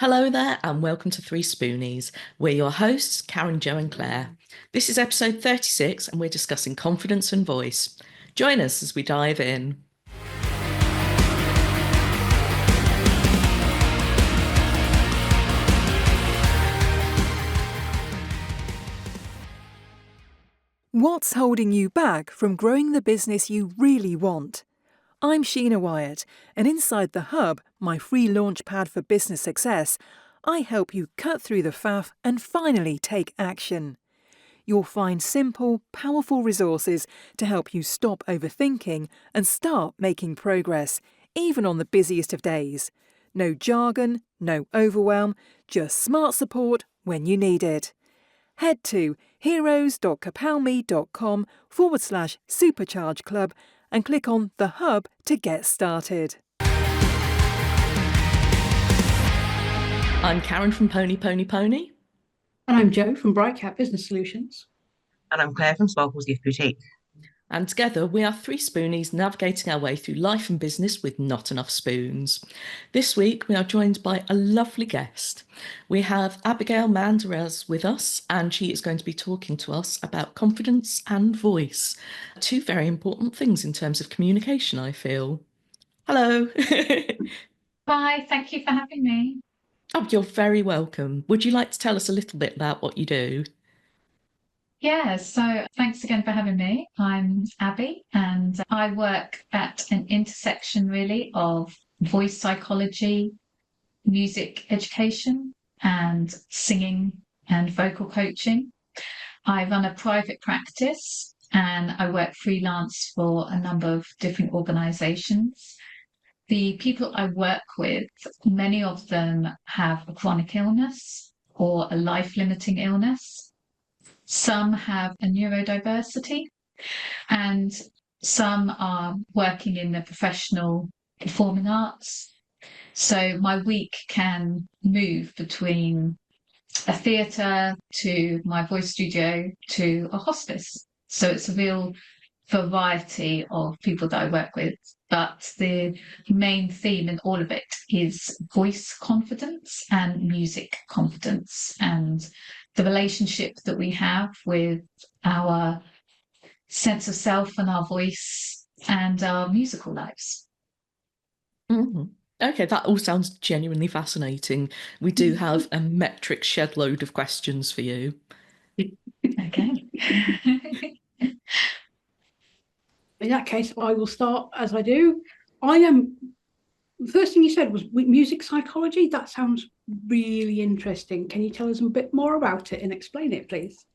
Hello there, and welcome to 3Spoonies. We're your hosts, Karen, Jo, and Claire. This is episode 36, and we're discussing confidence and voice. Join us as we dive in. What's holding you back from growing the business you really want? I'm Sheena Wyatt, and inside the Hub, my free launchpad for business success, I help you cut through the faff and finally take action. You'll find simple, powerful resources to help you stop overthinking and start making progress, even on the busiest of days. No jargon, no overwhelm, just smart support when you need it. Head to heroes.capalme.com/supercharge club and click on the Hub to get started. I'm Karen from Pony Pony Pony. And I'm Jo from Brightcat Business Solutions. And I'm Claire from Sparkle's Gift Boutique. And together we are 3Spoonies navigating our way through life and business with not enough spoons. This week we are joined by a lovely guest. We have Abigail Daraz with us, and she is going to be talking to us about confidence and voice. Two very important things in terms of communication, I feel. Hello. Bye, thank you for having me. Oh, you're very welcome. Would you like to tell us a little bit about what you do? Yeah, so thanks again for having me. I'm Abbie, and I work at an intersection really of voice psychology, music education, and singing and vocal coaching. I run a private practice and I work freelance for a number of different organisations. The people I work with, many of them have a chronic illness or a life-limiting illness. Some have a neurodiversity, and some are working in the professional performing arts. So my week can move between a theatre to my voice studio to a hospice. So it's a real variety of people that I work with. But the main theme in all of it is voice confidence and music confidence, and the relationship that we have with our sense of self and our voice and our musical lives. Mm-hmm. Okay, that all sounds genuinely fascinating. We do have a metric shed load of questions for you. Okay. In that case, I will start as I do. The first thing you said was music psychology. That sounds really interesting. Can you tell us a bit more about it and explain it, please?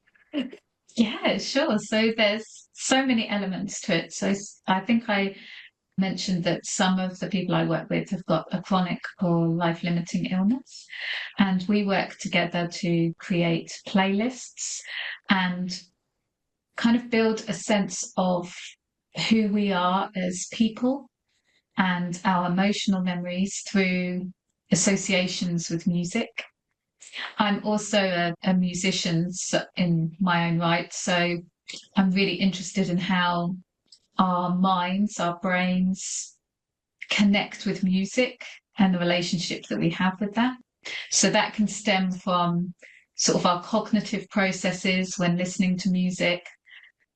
Yeah, sure. So there's so many elements to it. So I think I mentioned that some of the people I work with have got a chronic or life-limiting illness, and we work together to create playlists and kind of build a sense of who we are as people and our emotional memories through associations with music. I'm also a musician in my own right, so I'm really interested in how our minds, our brains connect with music and the relationship that we have with that. So that can stem from sort of our cognitive processes when listening to music,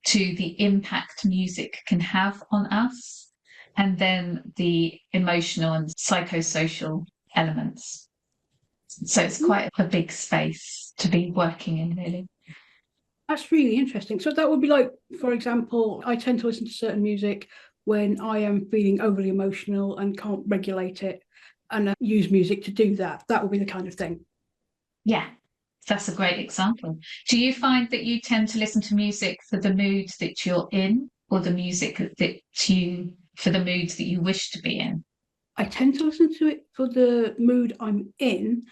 to the impact music can have on us, and then the emotional and psychosocial elements. So it's quite a big space to be working in, really. That's really interesting. So that would be like, for example, I tend to listen to certain music when I am feeling overly emotional and can't regulate it, and I use music to do that. That would be the kind of thing. Yeah. That's a great example. Do you find that you tend to listen to music for the mood that you're in, or the music for the mood that you wish to be in? I tend to listen to it for the mood I'm in,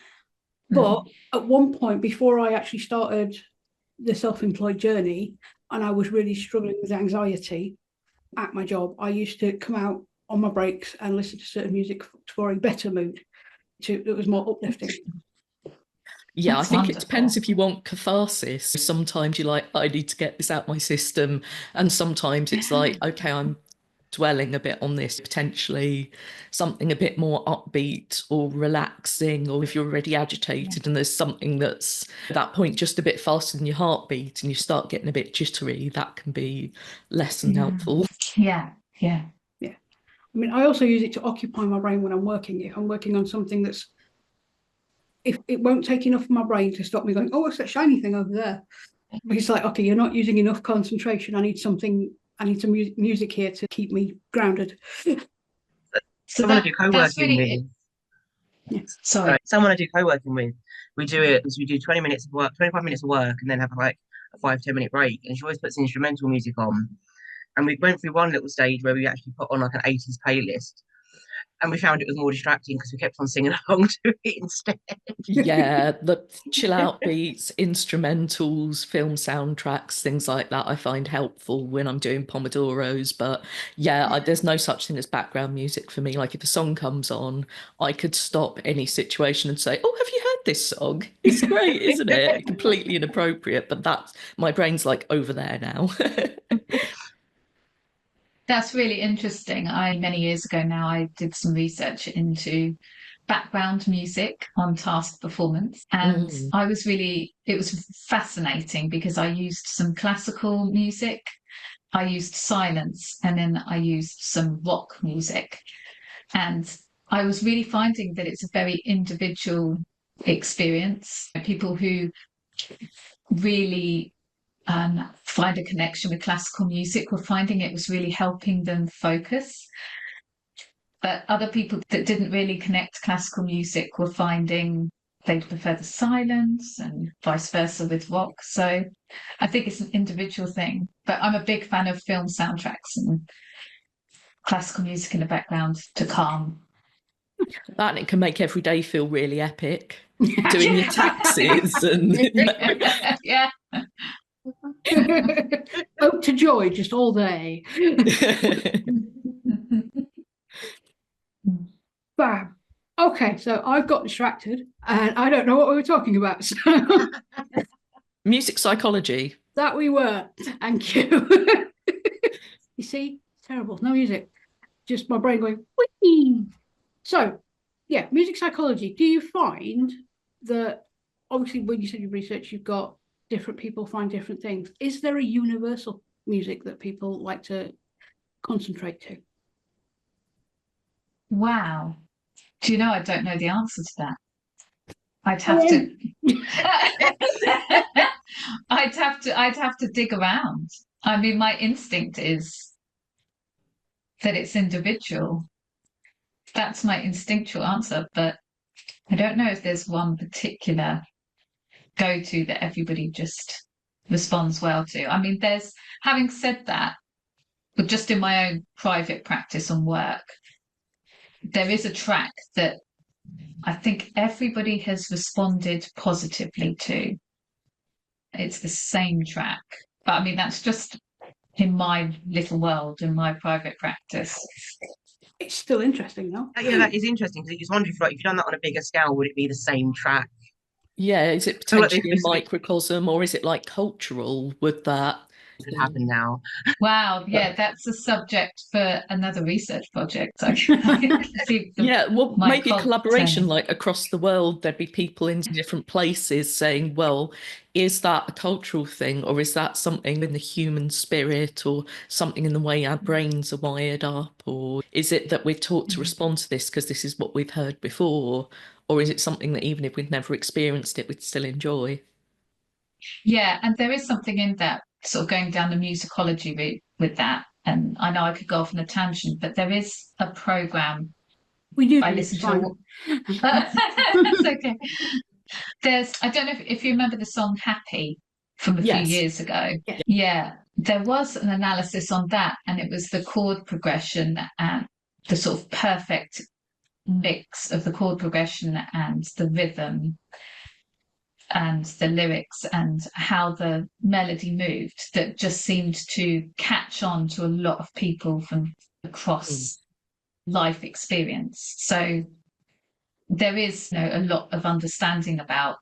but at one point before I actually started the self-employed journey, and I was really struggling with anxiety at my job, I used to come out on my breaks and listen to certain music for a better mood, that was more uplifting. Yeah, That's I think wonderful. It depends if you want catharsis. Sometimes you're like, I need to get this out my system. And sometimes it's like, okay, I'm dwelling a bit on this, potentially something a bit more upbeat or relaxing, or if you're already agitated and there's something that's at that point just a bit faster than your heartbeat and you start getting a bit jittery, that can be less than helpful. Yeah. I mean, I also use it to occupy my brain when I'm working. If I'm working on something that's, if it won't take enough of my brain to stop me going, oh, what's that shiny thing over there? It's like, okay, you're not using enough concentration. I need some music here to keep me grounded. Someone I do co-working with. Someone I do co-working with, we do it because we do 20 minutes of work, 25 minutes of work, and then have like a 5-10 minute break. And she always puts instrumental music on. And we went through one little stage where we actually put on like an 80s playlist. And we found it was more distracting because we kept on singing along to it instead. Yeah, the chill out beats, instrumentals, film soundtracks, things like that I find helpful when I'm doing pomodoros. But yeah, there's no such thing as background music for me. Like if a song comes on, I could stop any situation and say, oh, have you heard this song? It's great, isn't it? Completely inappropriate, but that's, my brain's like over there now. That's really interesting. Many years ago now, I did some research into background music on task performance. And it was fascinating because I used some classical music, I used silence, and then I used some rock music. And I was really finding that it's a very individual experience. People who really find a connection with classical music were finding it was really helping them focus. But other people that didn't really connect to classical music were finding they prefer the silence, and vice versa with rock. So I think it's an individual thing. But I'm a big fan of film soundtracks and classical music in the background to calm. That, and it can make every day feel really epic. Doing your taxes and yeah. Ode to joy just all day. Bam. Okay, so I've got distracted and I don't know what we were talking about. So music psychology. That we were. Thank you. You see, terrible. No music. Just my brain going, whee! So, yeah, music psychology. Do you find that, obviously, when you said your research, you've got different people find different things. Is there a universal music that people like to concentrate to? Wow. Do you know, I don't know the answer to that. I'd have to dig around. I mean, my instinct is that it's individual. That's my instinctual answer, but I don't know if there's one particular go-to that everybody just responds well to. I mean, having said that, but just in my own private practice and work, there is a track that I think everybody has responded positively to. It's the same track. But I mean, that's just in my little world, in my private practice. It's still interesting, though. Yeah, that is interesting because I just wonder if you've done that on a bigger scale, would it be the same track? Yeah, is it potentially a microcosm, or is it like cultural? Would that could happen now? Wow, yeah, that's a subject for another research project. Yeah, well, maybe a collaboration, like across the world, there'd be people in different places saying, well, is that a cultural thing, or is that something in the human spirit, or something in the way our brains are wired up, or is it that we're taught to respond to this because this is what we've heard before, or is it something that even if we've never experienced it, we'd still enjoy? Yeah, and there is something in that, sort of going down the musicology route with that. And I know I could go off on a tangent, but there is a program I listen to. It's okay. I don't know if you remember the song Happy from a few years ago. Yeah, there was an analysis on that, and it was the chord progression and the sort of perfect mix of the chord progression and the rhythm and the lyrics and how the melody moved that just seemed to catch on to a lot of people from across life experience. So there is, a lot of understanding about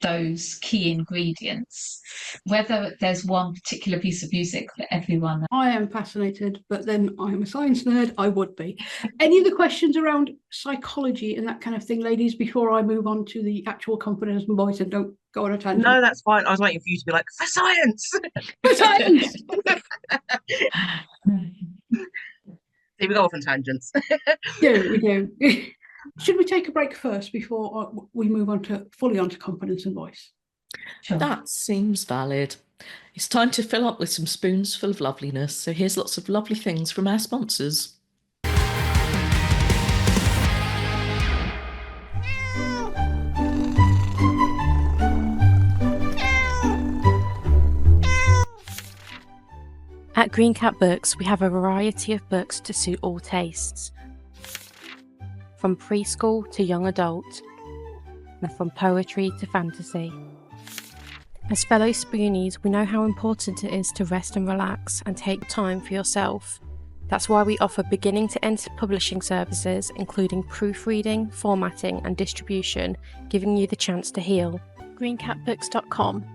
those key ingredients. Whether there's one particular piece of music that everyone... I am fascinated, but then I'm a science nerd. I would be. Any other questions around psychology and that kind of thing, ladies, before I move on to the actual confidence and voice and don't go on a tangent? No, that's fine. I was waiting for you to be like, for science! For science! See, we go off on tangents. We do. Should we take a break first before we move on to fully onto confidence and voice? Sure. That seems valid. It's time to fill up with some spoons full of loveliness. So here's lots of lovely things from our sponsors. At Green Cat Books, we have a variety of books to suit all tastes. From preschool to young adult, and from poetry to fantasy. As fellow Spoonies, we know how important it is to rest and relax and take time for yourself. That's why we offer beginning to end publishing services, including proofreading, formatting and distribution, giving you the chance to heal. greencatbooks.com.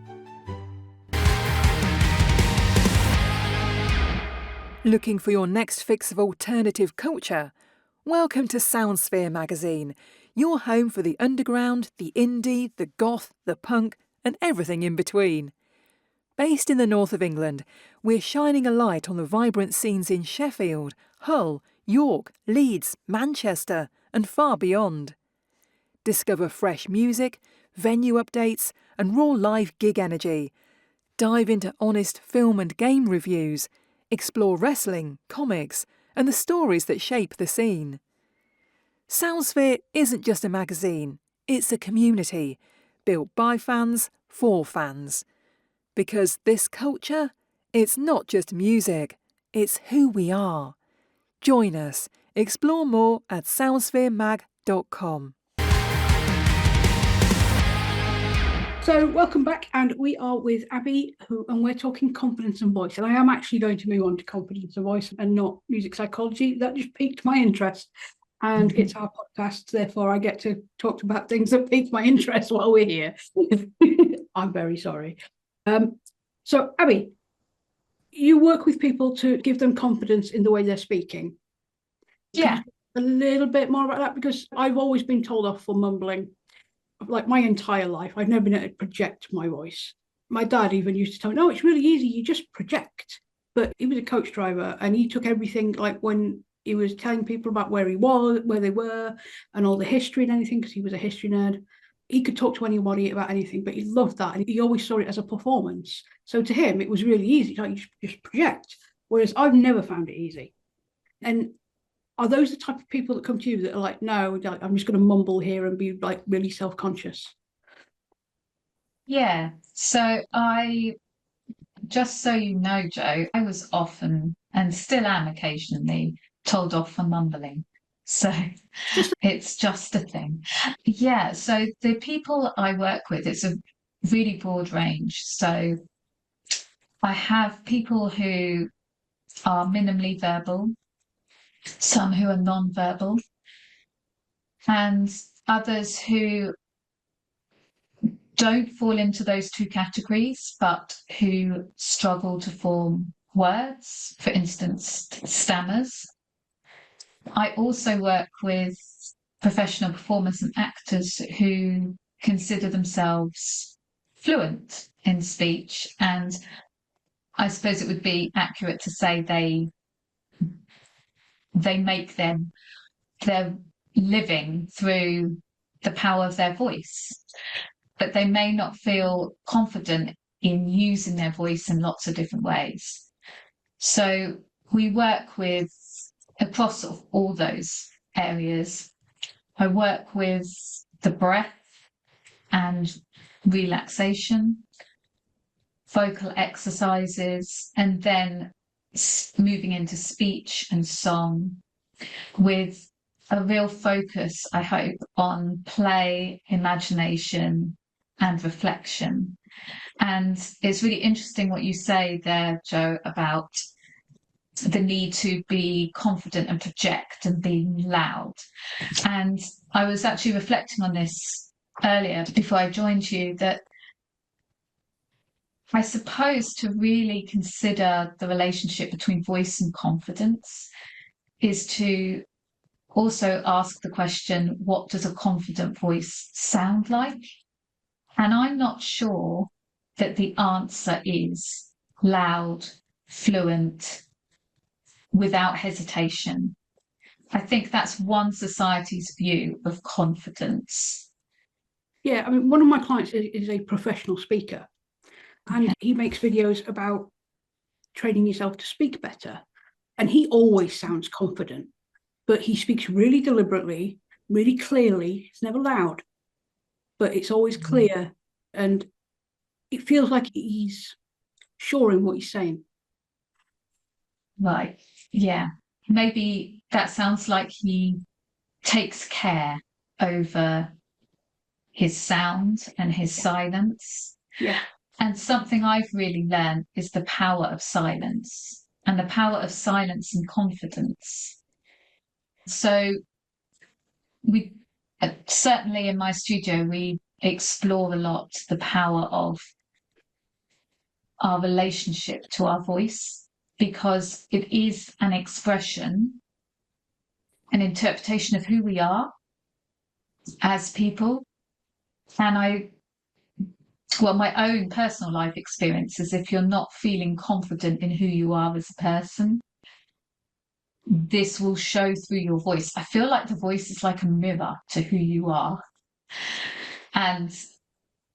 Looking for your next fix of alternative culture? Welcome to Soundsphere magazine, your home for the underground, the indie, the goth, the punk, and everything in between. Based in the north of England, we're shining a light on the vibrant scenes in Sheffield, Hull, York, Leeds, Manchester, and far beyond. Discover fresh music, venue updates, and raw live gig energy. Dive into honest film and game reviews. Explore wrestling, comics, and the stories that shape the scene. Soundsphere isn't just a magazine, it's a community, built by fans, for fans. Because this culture, it's not just music, it's who we are. Join us, explore more at soundspheremag.com. So welcome back, and we are with Abbie, and we're talking confidence and voice. And I am actually going to move on to confidence and voice and not music psychology. That just piqued my interest, and it's our podcast, therefore I get to talk about things that pique my interest while we're here. I'm very sorry. So Abbie, you work with people to give them confidence in the way they're speaking. Yeah. A little bit more about that, because I've always been told off for mumbling. Like my entire life, I've never been able to project my voice. My dad even used to tell me, no, it's really easy, you just project. But he was a coach driver, and he took everything, like when he was telling people about where he was, where they were, and all the history and anything, because he was a history nerd. He could talk to anybody about anything, but he loved that. And he always saw it as a performance. So to him, it was really easy, like you just project. Whereas I've never found it easy. And are those the type of people that come to you that are like, no, I'm just going to mumble here and be like really self-conscious? Yeah. So just so you know, Joe, I was often, and still am occasionally, told off for mumbling. So it's just a thing. Yeah. So the people I work with, it's a really broad range. So I have people who are minimally verbal, some who are non-verbal, and others who don't fall into those two categories, but who struggle to form words, for instance, stammers. I also work with professional performers and actors who consider themselves fluent in speech, and I suppose it would be accurate to say they make their living through the power of their voice, but they may not feel confident in using their voice in lots of different ways. So we work with across sort of all those areas. I work with the breath and relaxation, vocal exercises, and then moving into speech and song with a real focus, I hope, on play, imagination, and reflection. And it's really interesting what you say there, Joe, about the need to be confident and project and being loud. And I was actually reflecting on this earlier before I joined you that I suppose to really consider the relationship between voice and confidence is to also ask the question, what does a confident voice sound like? And I'm not sure that the answer is loud, fluent, without hesitation. I think that's one society's view of confidence. Yeah, I mean, one of my clients is a professional speaker, and he makes videos about training yourself to speak better. And he always sounds confident, but he speaks really deliberately, really clearly. It's never loud, but it's always clear. And it feels like he's sure in what he's saying. Right. Yeah. Maybe that sounds like he takes care over his sound and his silence. Yeah. And something I've really learned is the power of silence and the power of silence and confidence. So we certainly in my studio, we explore a lot the power of our relationship to our voice, because it is an expression, an interpretation of who we are as people. And my own personal life experience is if you're not feeling confident in who you are as a person, this will show through your voice. I feel like the voice is like a mirror to who you are. And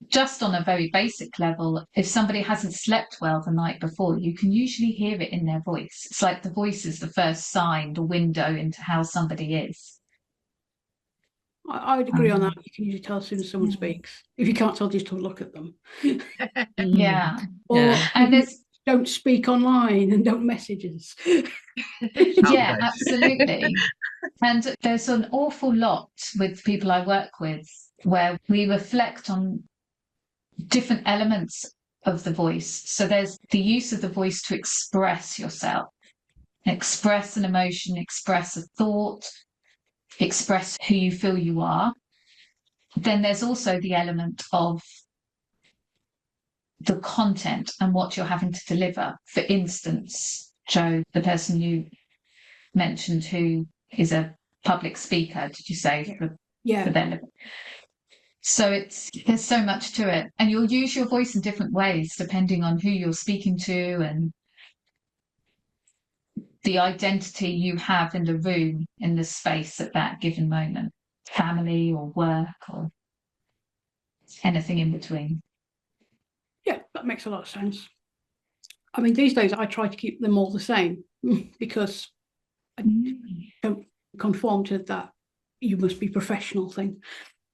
just on a very basic level, if somebody hasn't slept well the night before, you can usually hear it in their voice. It's like the voice is the first sign, the window into how somebody is. I would agree on that. You can usually tell as soon as someone speaks. If you can't tell, just to look at them. Yeah. Or And don't speak online and don't message us. Yeah, absolutely. And there's an awful lot with people I work with where we reflect on different elements of the voice. So there's the use of the voice to express yourself, express an emotion, express a thought, express who you feel you are. Then there's also the element of the content and what you're having to deliver. For instance, Joe, the person you mentioned who is a public speaker, did you say? Yeah. For them. So there's so much to it. And you'll use your voice in different ways depending on who you're speaking to and the identity you have in the room, in the space at that given moment, family or work or anything in between. Yeah, that makes a lot of sense. I mean, these days I try to keep them all the same because I don't conform to that you must be professional thing.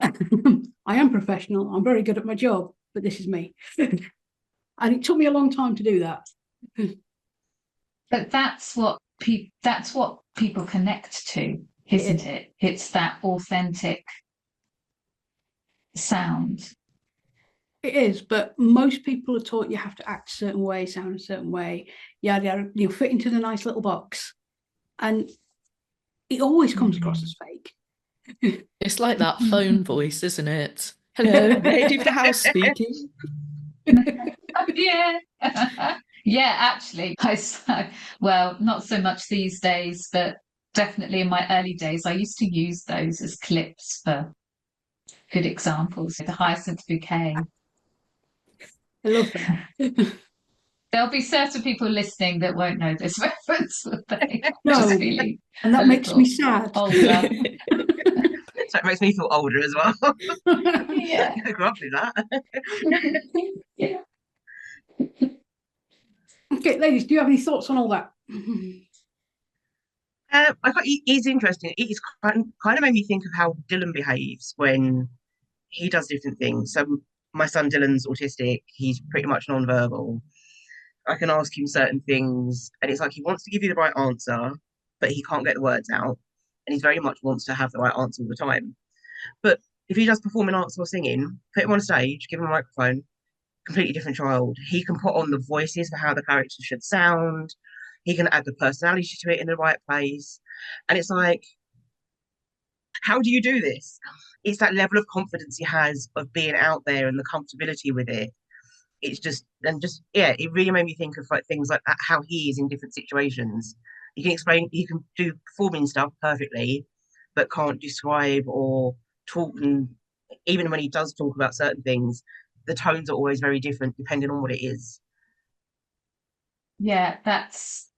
I am professional. I'm very good at my job, but this is me. And it took me a long time to do that. But that's what people connect to, isn't it? It's that authentic sound. It is, but most people are taught you have to act a certain way, sound a certain way. Yeah, you'll fit into the nice little box. And it always comes across as fake. It's like that phone voice, isn't it? Hello, lady of the house speaking. Yeah. Yeah, actually, well, not so much these days, but definitely in my early days, I used to use those as clips for good examples. The hyacinth bouquet. I love that. There'll be certain people listening that won't know this reference, will they? No, and that makes me sad. Older. So it makes me feel older as well. Yeah. I grew up with that. Yeah. Okay, ladies, do you have any thoughts on all that? I thought it's interesting. It's kind of made me think of how Dylan behaves when he does different things. So my son Dylan's autistic. He's pretty much non-verbal. I can ask him certain things, and it's like he wants to give you the right answer, but he can't get the words out, and he very much wants to have the right answer all the time. But if he does performing arts or singing, put him on stage, give him a microphone, completely different child. He can put on the voices for how the character should sound. He can add the personality to it in the right place. And it's like, how do you do this? it's that level of confidence he has of being out there and the comfortability with it. It's just, and just, yeah, it really made me think of like things like that, how he is in different situations. He can do performing stuff perfectly, but can't describe or talk. And even when he does talk about certain things, the tones are always very different depending on what it is. Yeah, that's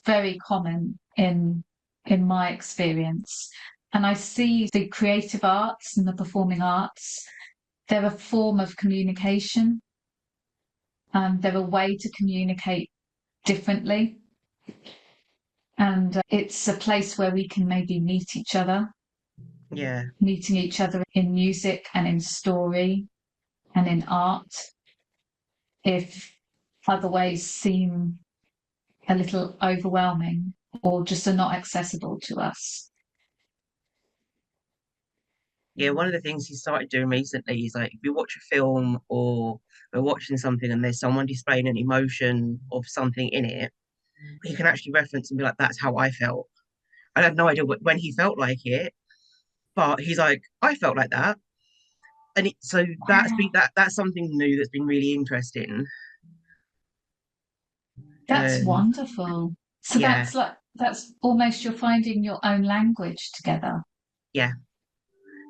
very common in my experience. And I see the creative arts and the performing arts, they're a form of communication. They're a way to communicate differently. And it's a place where we can maybe meet each other. Yeah. Meeting each other in music and in story and in art, if other ways seem a little overwhelming or just are not accessible to us. Yeah, one of the things he started doing recently is like if you watch a film or we're watching something and there's someone displaying an emotion of something in it, he can actually reference and be like, "That's how I felt." I have no idea when he felt like it, but he's like, "I felt like that," and so that's something new that's been really interesting. That's wonderful. So Yeah, that's almost you're finding your own language together. yeah,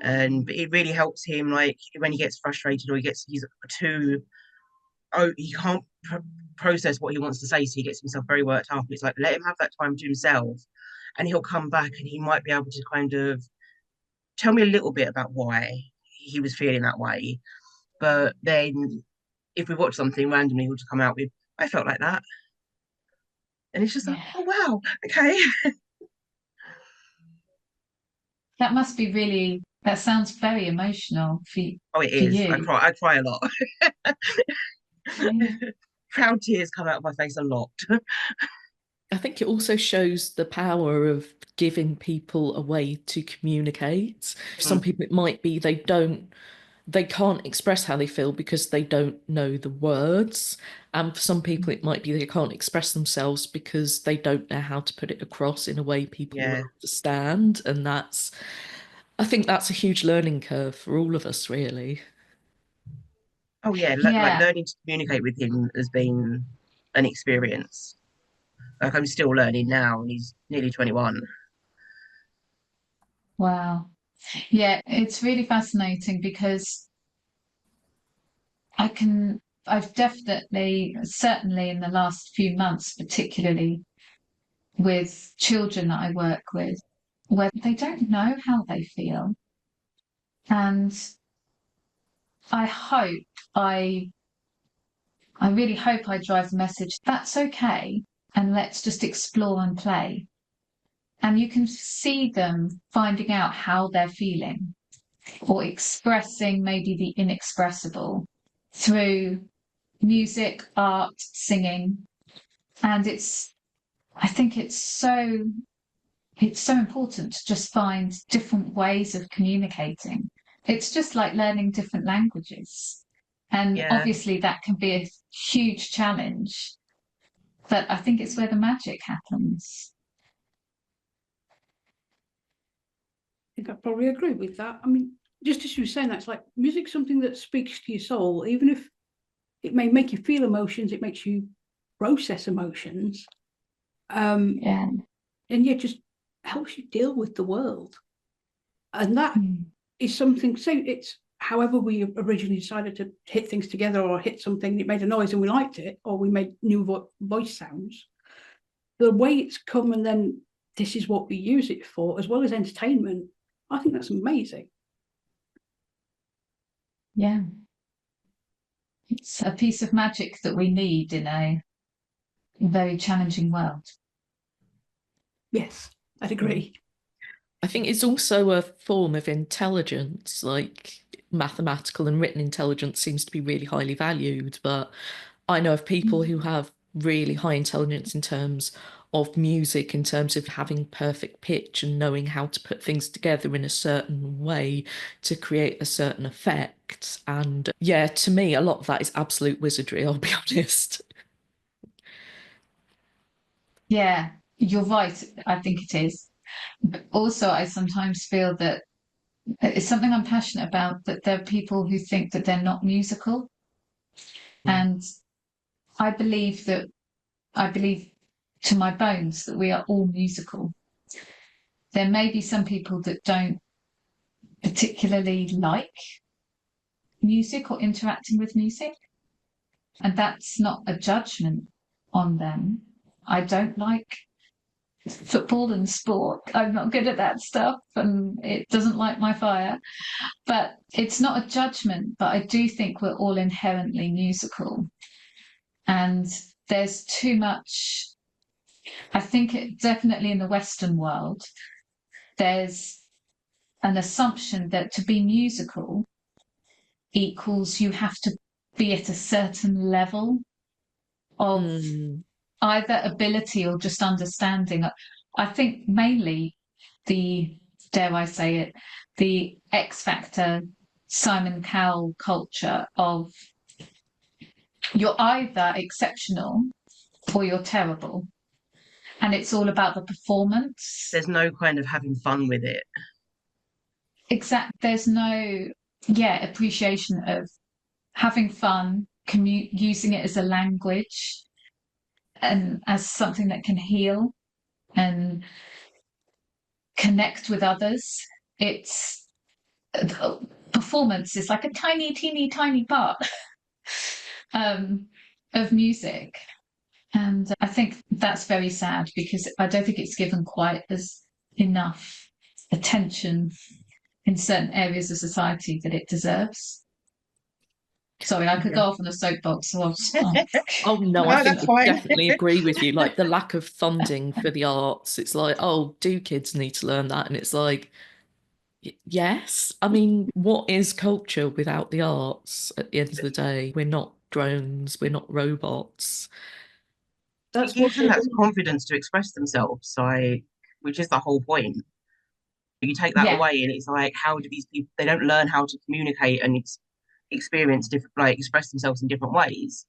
and it really helps him like when he gets frustrated or he's too he can't process what he wants to say, so he gets himself very worked up. It's like let him have that time to himself, and he'll come back and he might be able to kind of tell me a little bit about why he was feeling that way. But then if we watch something randomly, he'll just come out with, "I felt like that," and it's just like, Yeah. "Oh wow, okay." That must be really, that sounds very emotional Oh, it for is. you. I cry a lot. Yeah. Proud tears come out of my face a lot. I think it also shows the power of giving people a way to communicate. For some people, it might be they can't express how they feel because they don't know the words. And for some people, it might be they can't express themselves because they don't know how to put it across in a way people Yeah. will understand. And I think that's a huge learning curve for all of us, really. Oh yeah, like Yeah. learning to communicate with him has been an experience. Like I'm still learning now, and he's nearly 21. Wow. Yeah, it's really fascinating because I've definitely, certainly in the last few months, particularly with children that I work with, where they don't know how they feel. And I hope I I really hope I drive the message that's okay and let's just explore and play. And you can see them finding out how they're feeling or expressing maybe the inexpressible through music, art, singing. And I think it's so important to just find different ways of communicating. It's just like learning different languages. And Yeah. obviously, that can be a huge challenge, but I think it's where the magic happens. I think I probably agree with that. I mean, just as you were saying, that's like music's something that speaks to your soul, even if it may make you feel emotions, it makes you process emotions. Yeah. And yet just helps you deal with the world. And that is something, say it's however we originally decided to hit things together or hit something, it made a noise and we liked it, or we made new voice sounds. The way it's come and then this is what we use it for, as well as entertainment, I think that's amazing. Yeah. It's a piece of magic that we need in a very challenging world. Yes, I'd agree. I think it's also a form of intelligence, like mathematical and written intelligence seems to be really highly valued, but I know of people who have really high intelligence in terms of music, in terms of having perfect pitch and knowing how to put things together in a certain way to create a certain effect. And yeah, to me, a lot of that is absolute wizardry, I'll be honest. Yeah, you're right. I think it is. But also, I sometimes feel that it's something I'm passionate about, that there are people who think that they're not musical. And I believe to my bones that we are all musical. There may be some people that don't particularly like music or interacting with music, and that's not a judgment on them. I don't like football and sport. I'm not good at that stuff, and it doesn't light my fire. But it's not a judgment, but I do think we're all inherently musical. And there's too much, I think definitely in the Western world, there's an assumption that to be musical equals you have to be at a certain level of either ability or just understanding. I think mainly dare I say it, the X Factor, Simon Cowell culture of you're either exceptional or you're terrible. And it's all about the performance. There's no kind of having fun with it. Exactly. There's no, appreciation of having fun, using it as a language and as something that can heal and connect with others. It's performance is like a tiny, teeny, tiny part of music. And I think that's very sad, because I don't think it's given quite as enough attention in certain areas of society that it deserves. Sorry, I could go off on a soapbox. So Oh no, I think I definitely agree with you. Like the lack of funding for the arts. It's like, oh, do kids need to learn that? And it's like, yes. I mean, what is culture without the arts at the end of the day? We're not drones, we're not robots. It gives them that confidence to express themselves, which is the whole point. You take that away, and it's like, how do these people? They don't learn how to communicate and experience different, like express themselves in different ways.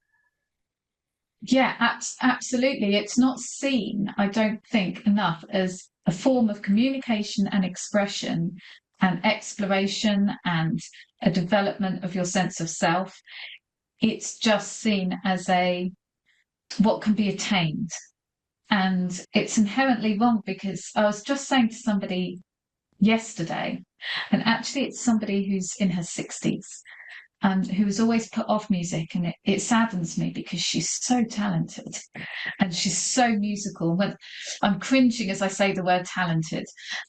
Yeah, absolutely. It's not seen, I don't think, enough as a form of communication and expression and exploration and a development of your sense of self. It's just seen as what can be attained. And it's inherently wrong, because I was just saying to somebody yesterday, and actually it's somebody who's in her 60s and who was always put off music, and it saddens me because she's so talented and she's so musical. When I'm cringing as I say the word talented,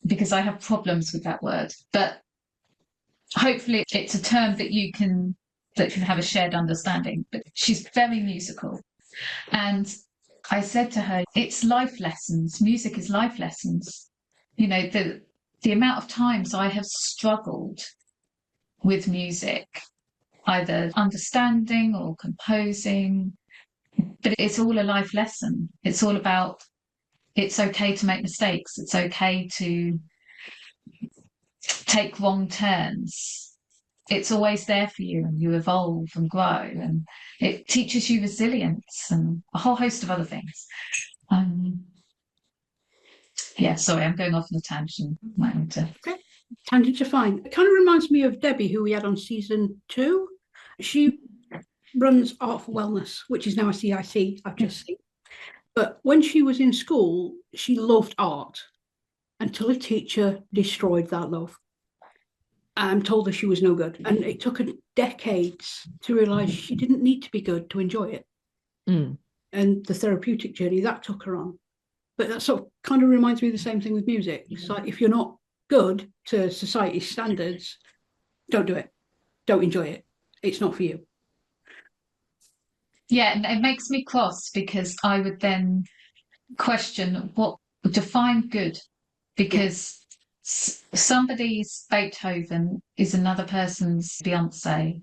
because I have problems with that word, but hopefully it's a term that you can have a shared understanding. But she's very musical, and I said to her, it's life lessons. Music is life lessons. You know, the amount of times I have struggled with music, either understanding or composing, but it's all a life lesson. It's all about, it's okay to make mistakes. It's okay to take wrong turns. It's always there for you, and you evolve and grow, and it teaches you resilience and a whole host of other things. Sorry, I'm going off on a tangent. Okay, tangents are fine. It kind of reminds me of Debbie, who we had on season 2. She runs Art for Wellness, which is now a CIC, I've just seen. But when she was in school, she loved art until a teacher destroyed that love and told her she was no good. And it took her decades to realise she didn't need to be good to enjoy it. And the therapeutic journey that took her on. But that sort of kind of reminds me of the same thing with music. It's like, if you're not good to society's standards, don't do it. Don't enjoy it. It's not for you. Yeah, and it makes me cross, because I would then question what define good, because somebody's Beethoven is another person's Beyonce.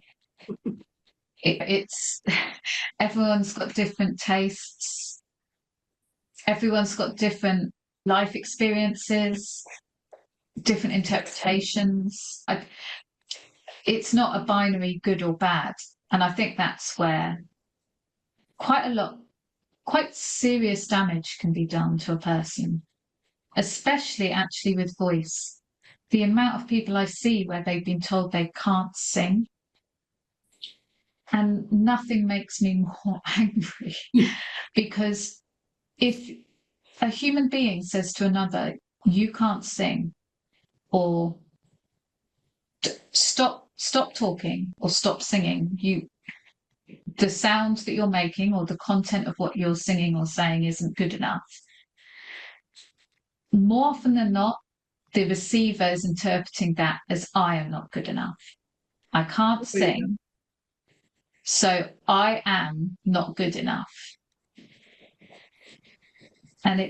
It's everyone's got different tastes. Everyone's got different life experiences, different interpretations. It's not a binary good or bad. And I think that's where quite serious damage can be done to a person, especially actually with voice. the amount of people I see where they've been told they can't sing, and nothing makes me more angry. Because if a human being says to another, you can't sing, or stop talking or stop singing, the sound that you're making or the content of what you're singing or saying isn't good enough, more often than not, the receiver is interpreting that as I am not good enough. I can't sing, so I am not good enough. And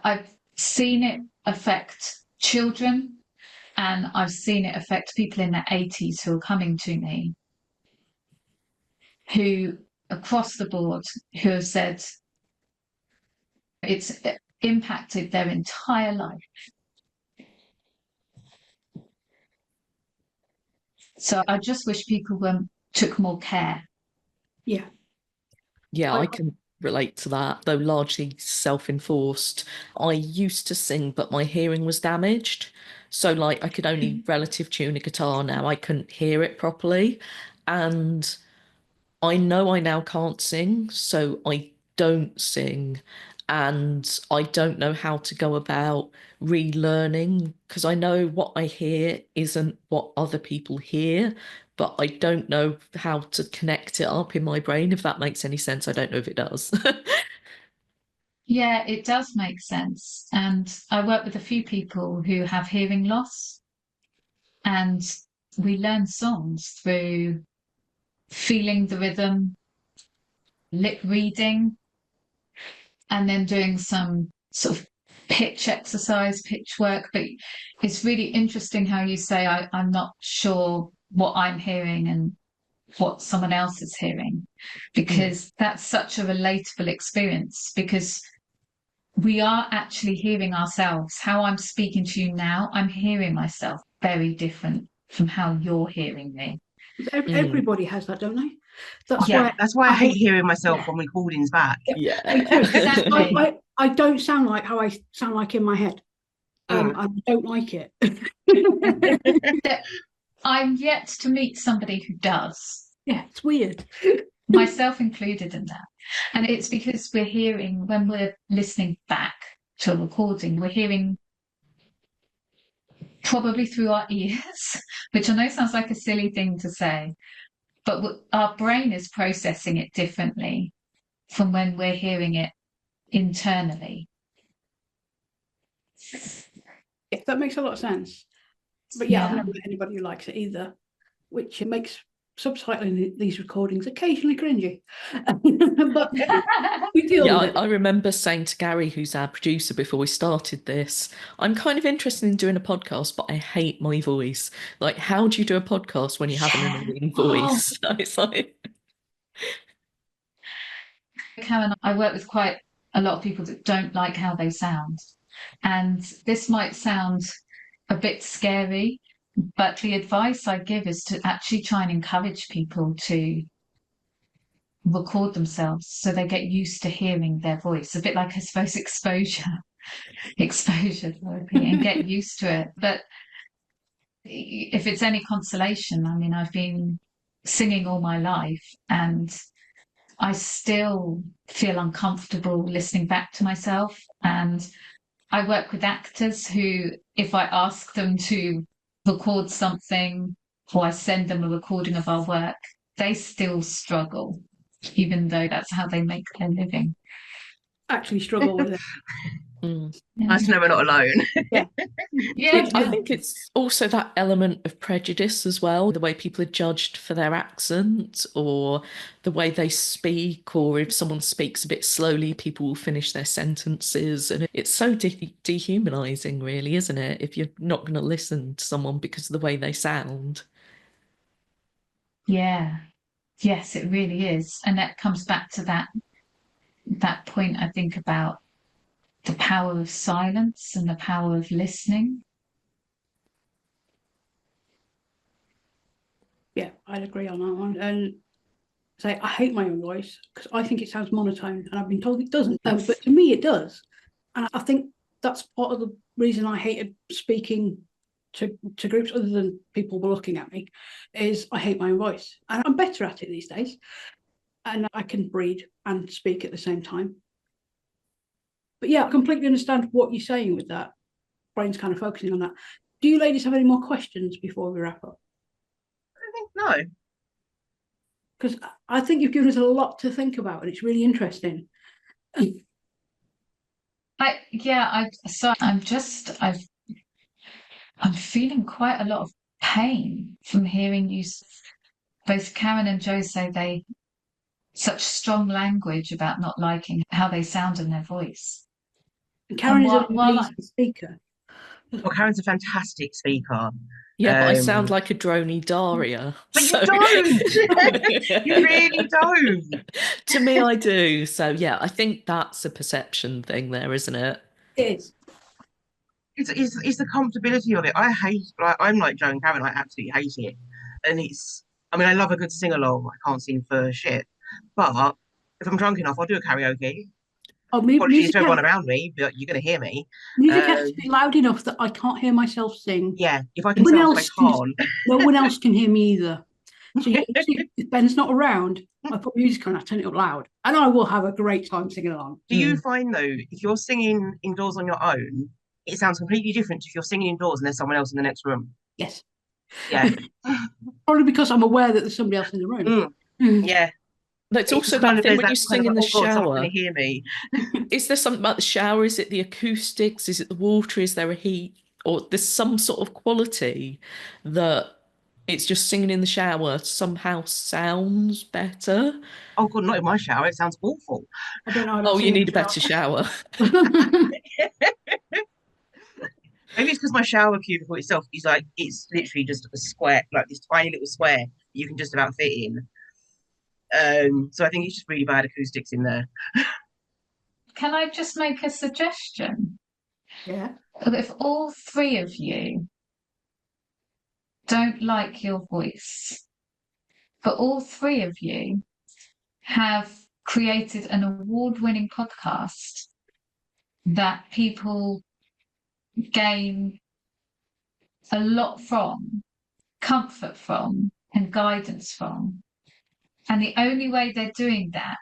I've seen it affect children, and I've seen it affect people in their 80s who are coming to me, who across the board, who have said it's impacted their entire life. So I just wish people took more care. Yeah. Yeah, I can relate to that, though largely self-enforced. I used to sing, but my hearing was damaged. So like I could only relative tune a guitar now. I couldn't hear it properly. And I know I now can't sing, so I don't sing. And I don't know how to go about relearning, because I know what I hear isn't what other people hear, but I don't know how to connect it up in my brain, if that makes any sense. I don't know if it does. Yeah, it does make sense. And I work with a few people who have hearing loss, and we learn songs through feeling the rhythm, lip reading, and then doing some sort of pitch exercise, pitch work. But it's really interesting how you say, I'm not sure what I'm hearing and what someone else is hearing, because that's such a relatable experience, because we are actually hearing ourselves. How I'm speaking to you now, I'm hearing myself very different from how you're hearing me. Everybody has that, don't they? That's why I hate hearing myself on recordings back. Yeah. Exactly. I don't sound like how I sound like in my head. I don't like it. I'm yet to meet somebody who does. Yeah, it's weird. Myself included in that. And it's because we're hearing, when we're listening back to a recording, we're hearing probably through our ears, which I know sounds like a silly thing to say, but our brain is processing it differently from when we're hearing it internally. Yeah, that makes a lot of sense. But yeah, I've never met anybody who likes it either, which makes subtitling these recordings occasionally cringy. But we deal with it. I remember saying to Gary, who's our producer, before we started this, I'm kind of interested in doing a podcast, but I hate my voice. Like, how do you do a podcast when you have an annoying voice? It's like... Karen, I work with quite a lot of people that don't like how they sound. And this might sound a bit scary, but the advice I give is to actually try and encourage people to record themselves so they get used to hearing their voice. A bit like, I suppose, exposure therapy, and get used to it. But if it's any consolation, I mean, I've been singing all my life and I still feel uncomfortable listening back to myself. And I work with actors who, if I ask them to record something or I send them a recording of our work, they still struggle, even though that's how they make their living. Actually struggle with it. Nice to know we're not alone. Yeah. I think it's also that element of prejudice as well, the way people are judged for their accent or the way they speak, or if someone speaks a bit slowly, people will finish their sentences. And it's so dehumanizing, really, isn't it? If you're not going to listen to someone because of the way they sound. Yeah. Yes, it really is. And that comes back to that point, I think, about the power of silence and the power of listening. Yeah, I'd agree on that one. And say I hate my own voice because I think it sounds monotone, and I've been told it doesn't. But to me, it does, and I think that's part of reason I hated speaking to groups other than people were looking at me is I hate my own voice. And I'm better at it these days. And I can read and speak at the same time. But yeah, I completely understand what you're saying with that. Brain's kind of focusing on that. Do you ladies have any more questions before we wrap up? I think no. Because I think you've given us a lot to think about, and it's really interesting. I'm feeling quite a lot of pain from hearing you, both Karen and Joe, say such strong language about not liking how they sound in their voice. And Karen is an amazing speaker. Well, Karen's a fantastic speaker. Yeah, but I sound like a droney Daria. But you don't. You really don't. To me, I do. So yeah, I think that's a perception thing there, isn't it? It is. It's the comfortability of it. I hate, I'm like Joe and Karen, I absolutely hate it. And I mean, I love a good sing-along. I can't sing for shit. But if I'm drunk enough, I'll do a karaoke. Oh, apologies to everyone around me, but you're going to hear me. Music has to be loud enough that I can't hear myself sing. Yeah, if I can sing, I can't. No one else can hear me either. So if Ben's not around, I put music on, I turn it up loud, and I will have a great time singing along. Do you find, though, if you're singing indoors on your own, it sounds completely different if you're singing indoors and there's someone else in the next room? Yes. Yeah. Probably because I'm aware that there's somebody else in the room. Yeah. But it's also that thing when you sing in the shower. Someone's going to hear me. Is there something about the shower? Is it the acoustics? Is it the water? Is there a heat? Or there's some sort of quality that it's just singing in the shower somehow sounds better? Oh, God, not in my shower. It sounds awful. I don't know. Oh, you need a better shower. Maybe it's because my shower cubicle itself is like, it's literally just a square, like this tiny little square you can just about fit in. So I think it's just really bad acoustics in there. Can I just make a suggestion? Yeah. If all three of you don't like your voice, but all three of you have created an award-winning podcast that people gain a lot from, comfort from, and guidance from. And the only way they're doing that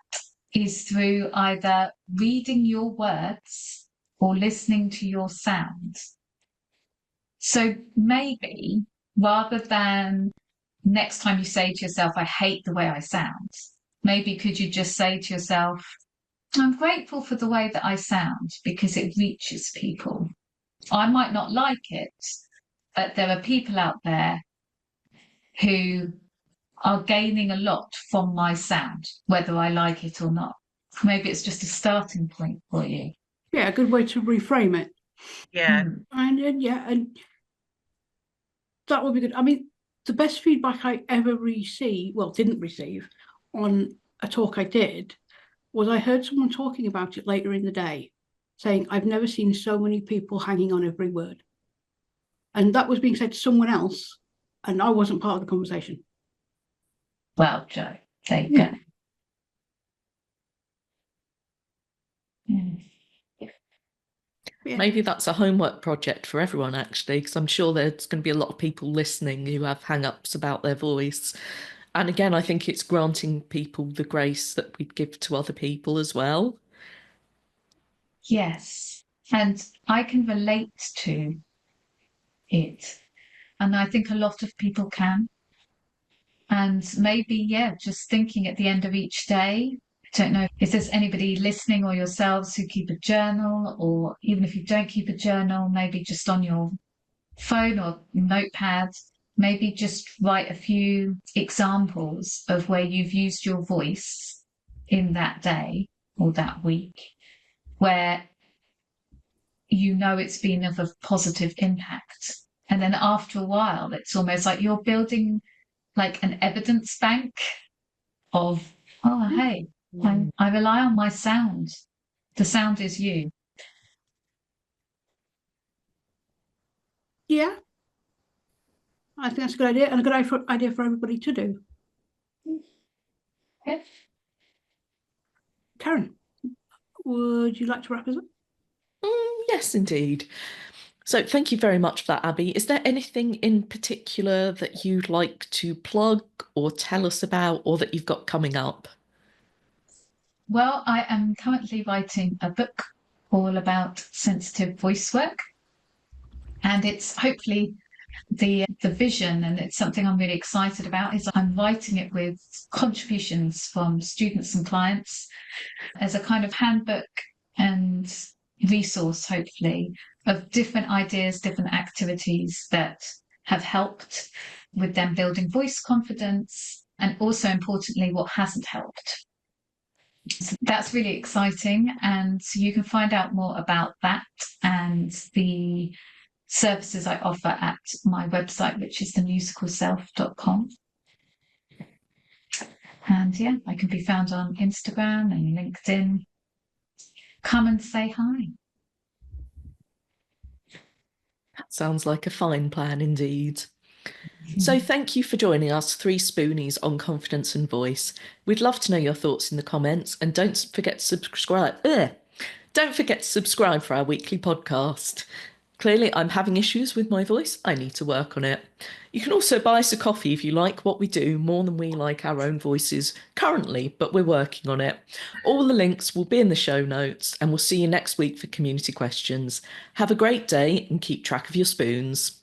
is through either reading your words or listening to your sound. So maybe rather than next time you say to yourself, I hate the way I sound, maybe could you just say to yourself, I'm grateful for the way that I sound because it reaches people. I might not like it, but there are people out there who are gaining a lot from my sound, whether I like it or not. Maybe it's just a starting point for you. Yeah, a good way to reframe it. Yeah. And that would be good. I mean, the best feedback I ever didn't receive on a talk I did was I heard someone talking about it later in the day, saying, I've never seen so many people hanging on every word. And that was being said to someone else, and I wasn't part of the conversation. Well, Joe, there you go. Yeah. Maybe that's a homework project for everyone, actually, because I'm sure there's going to be a lot of people listening who have hang-ups about their voice. And again, I think it's granting people the grace that we'd give to other people as well. Yes, and I can relate to it. And I think a lot of people can. And maybe, just thinking at the end of each day, I don't know if there's anybody listening or yourselves who keep a journal, or even if you don't keep a journal, maybe just on your phone or notepad, maybe just write a few examples of where you've used your voice in that day or that week, where you know it's been of a positive impact. And then after a while, it's almost like you're building like an evidence bank of, oh, hey, I rely on my sound. The sound is you. Yeah. I think that's a good idea, and a good idea for everybody to do. Yeah. Karen, would you like to wrap us up? Yes, indeed. So thank you very much for that, Abbie. Is there anything in particular that you'd like to plug or tell us about, or that you've got coming up? Well, I am currently writing a book all about sensitive voice work. And it's hopefully the vision, and it's something I'm really excited about, is I'm writing it with contributions from students and clients as a kind of handbook and resource, hopefully, of different ideas, different activities that have helped with them building voice confidence, and also importantly, what hasn't helped. So that's really exciting, and you can find out more about that and the services I offer at my website, which is themusicalself.com. And yeah, I can be found on Instagram and LinkedIn. Come and say hi. That sounds like a fine plan indeed. So thank you for joining us, 3Spoonies, on confidence and voice. We'd love to know your thoughts in the comments, and don't forget to subscribe. Don't forget to subscribe for our weekly podcast. Clearly, I'm having issues with my voice. I need to work on it. You can also buy us a coffee if you like what we do more than we like our own voices currently, but we're working on it. All the links will be in the show notes, and we'll see you next week for community questions. Have a great day and keep track of your spoons.